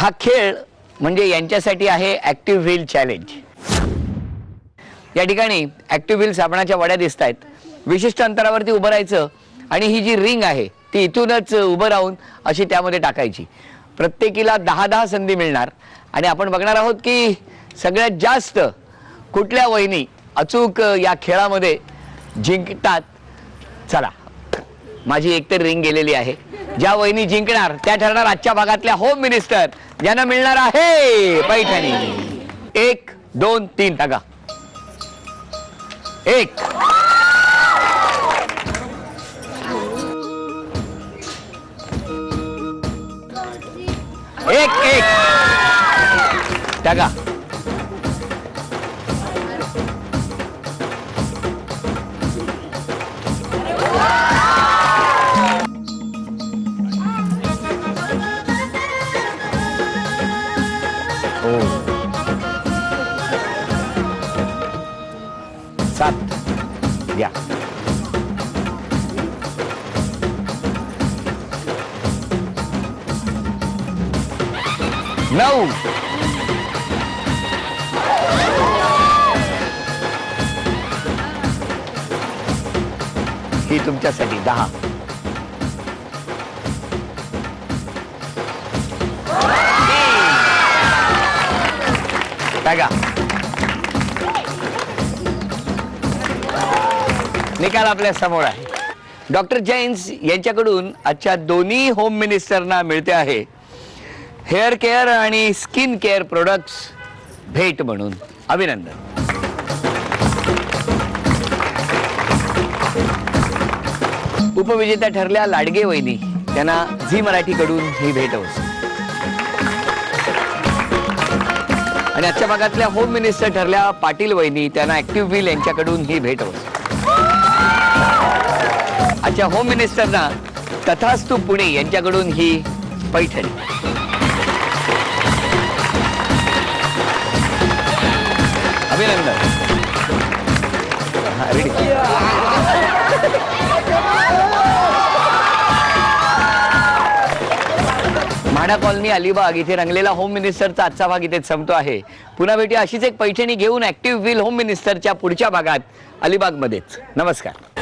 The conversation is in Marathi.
हा खेळ म्हणजे यांच्यासाठी आहे ॲक्टिव्ह व्हील चॅलेंज। या ठिकाणी ॲक्टिव्ह व्हील साबणाच्या वड्या दिसत आहेत। विशिष्ट अंतरावरती उभं राहायचं आणि ही जी रिंग आहे ती इथूनच उभं राहून अशी त्यामध्ये टाकायची। प्रत्येकीला 10-10 संधी मिळणार आणि आपण बघणार आहोत की सगळ्यात जास्त कुठल्या वहिनी अचूक या खेळामध्ये जिंकतात। चला, माझी एकतर रिंग गेलेली आहे। ज्या वहिनी जिंकणार त्या ठरणार आजच्या भागातल्या होम मिनिस्टर, ज्यांना मिळणार आहे पैठणी। 1 2 3 टाका। 1 1 1 टाका। 7 घ्या। 9 ही तुमच्यासाठी 10 टाका। निकाल आपल्या समोर आहे। डॉक्टर जैन्स यांच्याकडून आजच्या दोन्ही होम मिनिस्टरना मिळते आहे हेअर केअर आणि स्किन केअर प्रोडक्ट्स भेट म्हणून। अभिनंदन। उपविजेत्या ठरल्या लाडगे वहिनी, त्यांना झी मराठीकडून ही भेट वस्तू आणि आजच्या भागातल्या होम मिनिस्टर ठरल्या पाटील वहिनी, त्यांना ॲक्टिव्ह व्हील यांच्याकडून ही भेट वस्तू। आजच्या होम मिनिस्टरना तथास्तु पुणे यांच्याकडून ही पैठणी। अभिनंदन। म्हाडा कॉलनी अलिबाग इथे रंगलेला होम मिनिस्टरचा आजचा भाग इथे संपतो आहे। पुन्हा भेटूया अशीच एक पैठणी घेऊन ॲक्टिव्ह व्हील होम मिनिस्टरच्या पुढच्या भागात अलिबागमध्येच। नमस्कार।